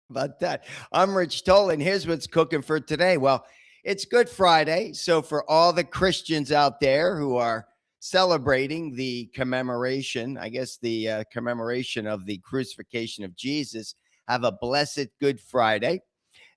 About that. I'm Rich Tola, and here's what's cooking for today. Well, it's Good Friday. So, for all the Christians out there who are celebrating the commemoration, I guess the commemoration of the crucifixion of Jesus, have a blessed Good Friday.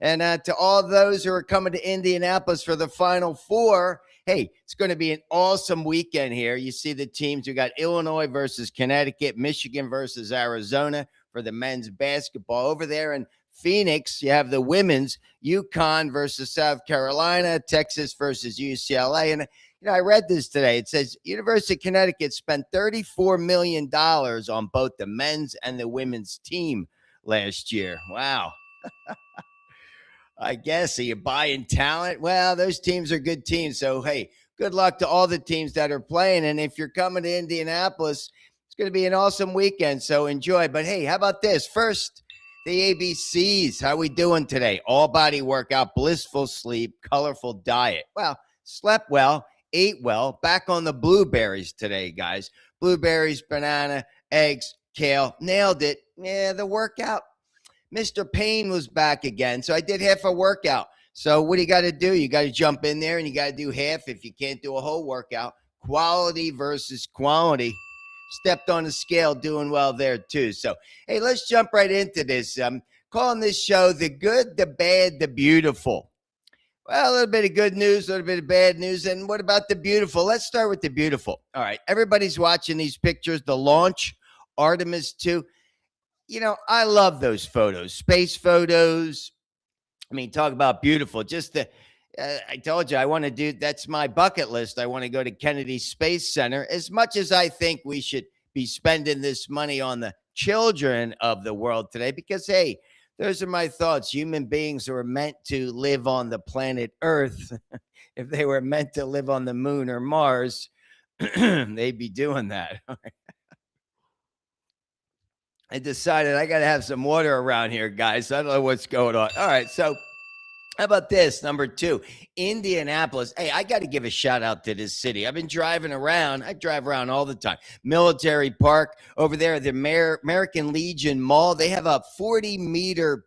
And to all those who are coming to Indianapolis for the Final Four, hey, it's going to be an awesome weekend here. You see the teams. We got Illinois versus Connecticut, Michigan versus Arizona for the men's basketball over there. And Phoenix, you have the women's UConn versus South Carolina, Texas versus UCLA. And, I read this today. It says University of Connecticut spent $34 million on both the men's and the women's team last year. Wow. I guess. Are you buying talent? Well, those teams are good teams. So, hey, good luck to all the teams that are playing. And if you're coming to Indianapolis, it's going to be an awesome weekend. So enjoy. But hey, how about this? First, the ABCs. How we doing today? All body workout, blissful sleep, colorful diet. Well, slept well, ate well. Back on the blueberries today, guys. Blueberries, banana, eggs, kale. Nailed it. Yeah, the workout. Mr. Payne was back again. So I did half a workout. So what do you got to do? You got to jump in there and you got to do half if you can't do a whole workout. Quality versus quantity. Stepped on the scale, doing well there too. So, hey, let's jump right into this. Calling this show The Good, the Bad, the Beautiful. Well, a little bit of good news, a little bit of bad news. And what about the beautiful? Let's start with the beautiful. All right. Everybody's watching these pictures. The launch, Artemis 2. I love those photos, space photos. I mean, talk about beautiful. Just I told you, I want to do, that's my bucket list. I want to go to Kennedy Space Center. As much as I think we should be spending this money on the children of the world today, because, hey, those are my thoughts. Human beings were meant to live on the planet Earth. If they were meant to live on the moon or Mars, they'd be doing that. I decided I got to have some water around here, guys. I don't know what's going on. All right. So, how about this? Number 2, Indianapolis. Hey, I got to give a shout out to this city. I've been driving around. I drive around all the time. Military Park over there, the American Legion Mall. They have a 40-meter,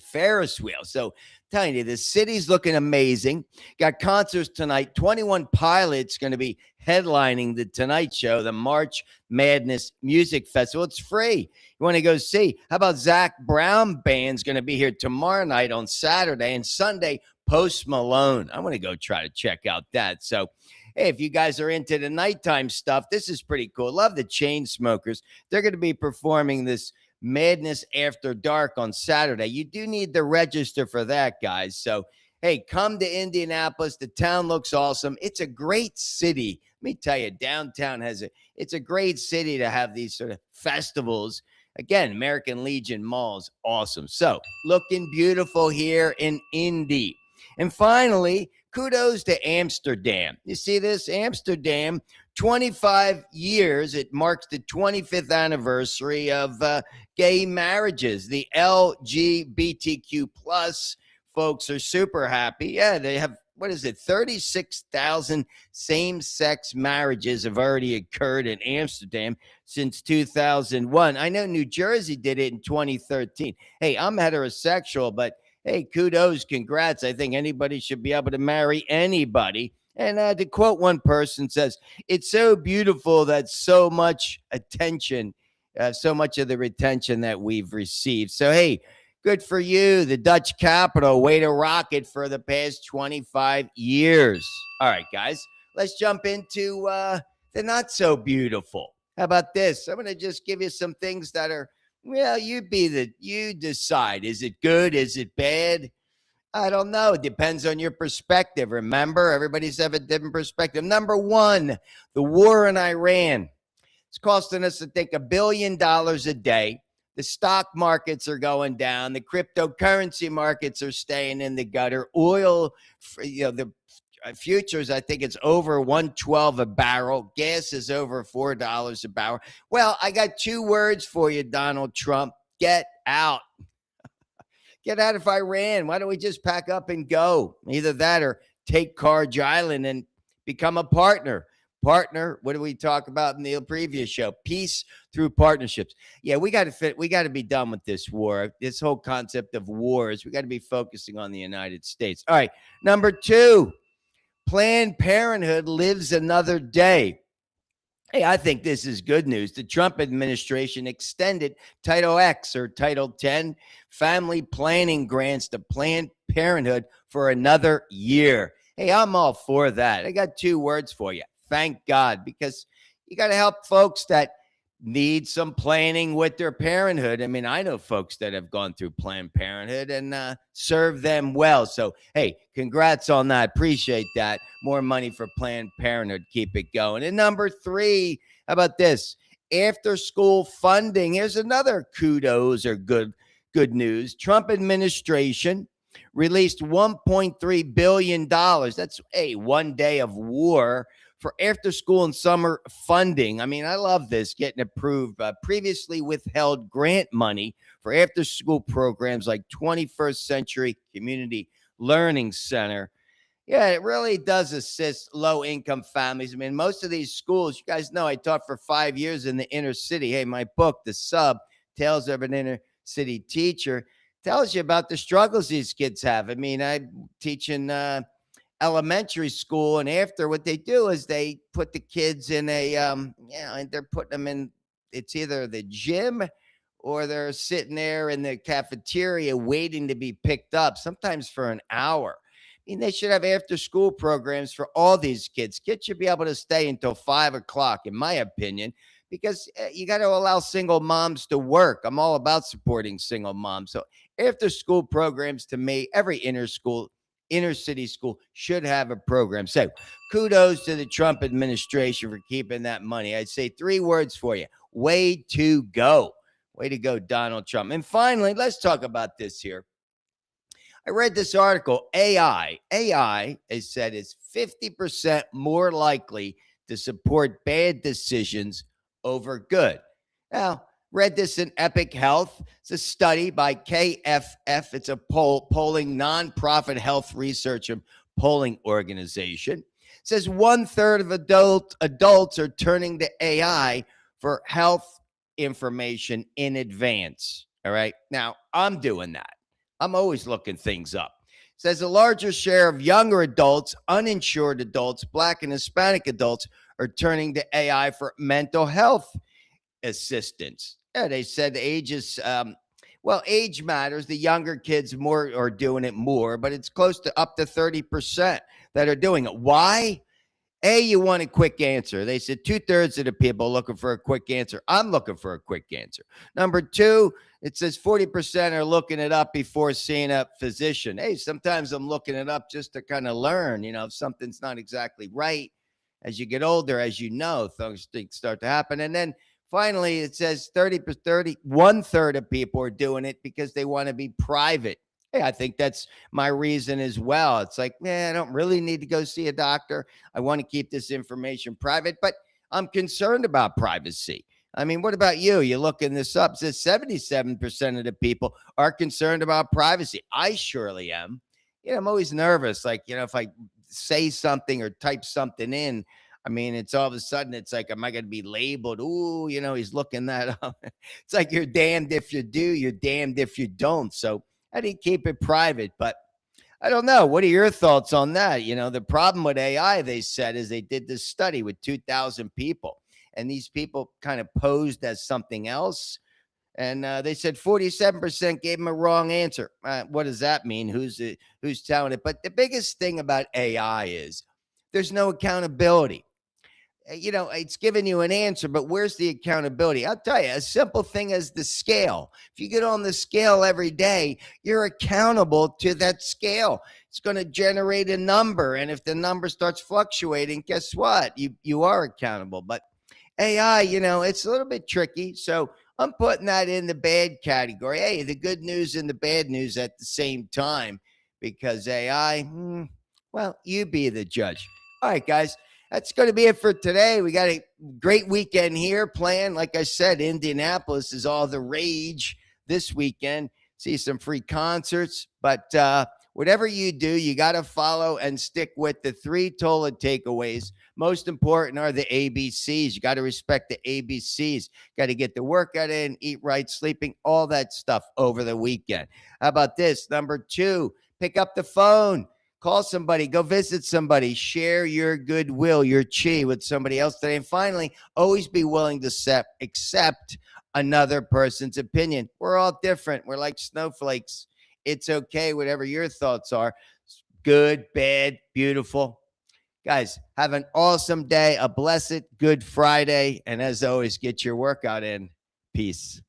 Ferris wheel. So, telling you, the city's looking amazing. Got concerts tonight. 21 Pilots going to be headlining the Tonight Show, the March Madness Music Festival. It's free. You want to go see? How about Zach Brown Band's going to be here tomorrow night on Saturday, and Sunday, Post Malone. I want to go try to check out that. So, hey, if you guys are into the nighttime stuff, this is pretty cool. Love the Chainsmokers. They're going to be performing this Madness After Dark on Saturday. You do need to register for that, guys. So, hey, come to Indianapolis. The town looks awesome. It's a great city. Let me tell you, downtown it's a great city to have these sort of festivals. Again, American Legion Mall's awesome. So, looking beautiful here in Indy. And finally, kudos to Amsterdam. You see this? Amsterdam, 25 years. It marks the 25th anniversary of gay marriages. The LGBTQ plus folks are super happy. Yeah, they have, 36,000 same-sex marriages have already occurred in Amsterdam since 2001. I know New Jersey did it in 2013. Hey, I'm heterosexual, but hey, kudos, congrats. I think anybody should be able to marry anybody. And to quote one person says, it's so beautiful that so much attention, so much of the retention that we've received. So, hey, good for you. The Dutch capital, way to rock it for the past 25 years. All right, guys, let's jump into the not so beautiful. How about this? I'm going to just give you some things that are, well, you decide. Is it good? Is it bad? I don't know. It depends on your perspective. Remember, everybody's have a different perspective. Number 1, the war in Iran. It's costing us, I think, $1 billion a day. The stock markets are going down. The cryptocurrency markets are staying in the gutter. Oil, the futures, I think it's over $112 a barrel. Gas is over $4 a barrel. Well, I got 2 words for you, Donald Trump. Get out. Get out of Iran. Why don't we just pack up and go? Either that or take Carge Island and become a partner. partner. What did we talk about in the previous show? Peace through partnerships. Yeah, we got to be done with this war. This whole concept of wars. We got to be focusing on the United States. All right. Number 2, Planned Parenthood lives another day. Hey, I think this is good news. The Trump administration extended Title X or Title 10 family planning grants to Planned Parenthood for another year. Hey, I'm all for that. I got 2 words for you. Thank God, because you got to help folks that need some planning with their parenthood. I mean, I know folks that have gone through Planned Parenthood and serve them well. So, hey, congrats on that. Appreciate that. More money for Planned Parenthood. Keep it going. And number 3, how about this? After school funding. Here's another kudos or good news. Trump administration released $1.3 billion. That's one day of war for after school and summer funding. I mean, I love this getting approved. Previously withheld grant money for after school programs like 21st Century Community Learning Center. Yeah, it really does assist low income families. I mean, most of these schools, you guys know, I taught for 5 years in the inner city. Hey, my book, The Sub, Tales of an Inner City Teacher, tells you about the struggles these kids have. I mean, I'm teaching elementary school, and after, what they do is they put the kids in and they're putting them in, it's either the gym or they're sitting there in the cafeteria waiting to be picked up, sometimes for an hour. I mean, they should have after school programs for all these kids. Kids should be able to stay until 5 o'clock, in my opinion, because you got to allow single moms to work. I'm all about supporting single moms. So after school programs, to me, every inner city school should have a program. So kudos to the Trump administration for keeping that money. I'd say 3 words for you. Way to go. Way to go, Donald Trump. And finally, let's talk about this here. I read this article. AI, is said, is 50% more likely to support bad decisions over good. Now, read this in Epic Health. It's a study by KFF. It's a polling nonprofit health research and polling organization. It says 1/3 of adults are turning to AI for health information in advance. All right. Now, I'm doing that. I'm always looking things up. It says a larger share of younger adults, uninsured adults, Black and Hispanic adults are turning to AI for mental health assistance. Yeah, they said age matters. The younger kids more are doing it more, but it's close to up to 30% that are doing it. Why? You want a quick answer. They said 2/3 of the people looking for a quick answer. I'm looking for a quick answer. Number 2, it says 40% are looking it up before seeing a physician. Hey, sometimes I'm looking it up just to kind of learn, if something's not exactly right. As you get older, as you know, things start to happen. And then finally, it says 1/3 of people are doing it because they want to be private. Hey, I think that's my reason as well. It's like, I don't really need to go see a doctor. I want to keep this information private, but I'm concerned about privacy. I mean, what about you? You're looking this up. It says 77% of the people are concerned about privacy. I surely am. I'm always nervous. Like, if I say something or type something in, I mean, it's all of a sudden, it's like, am I going to be labeled? Ooh, he's looking that up. It's like, you're damned if you do, you're damned if you don't. So I didn't keep it private, but I don't know. What are your thoughts on that? The problem with AI, they said, is they did this study with 2,000 people, and these people kind of posed as something else. And they said 47% gave them a wrong answer. What does that mean? Who's telling it? But the biggest thing about AI is there's no accountability. It's giving you an answer, but where's the accountability? I'll tell you, a simple thing as the scale. If you get on the scale every day, you're accountable to that scale. It's going to generate a number. And if the number starts fluctuating, guess what? You are accountable. But AI, it's a little bit tricky. So I'm putting that in the bad category. Hey, the good news and the bad news at the same time, because AI, well, you be the judge. All right, guys. That's going to be it for today. We got a great weekend here planned. Like I said, Indianapolis is all the rage this weekend. See some free concerts, but whatever you do, you got to follow and stick with the 3 Tola takeaways. Most important are the ABCs. You got to respect the ABCs. Got to get the workout in, eat right, sleeping, all that stuff over the weekend. How about this? Number 2, pick up the phone. Call somebody, go visit somebody, share your goodwill, your chi with somebody else today. And finally, always be willing to accept another person's opinion. We're all different. We're like snowflakes. It's okay, whatever your thoughts are. Good, bad, beautiful. Guys, have an awesome day, a blessed Good Friday. And as always, get your workout in. Peace.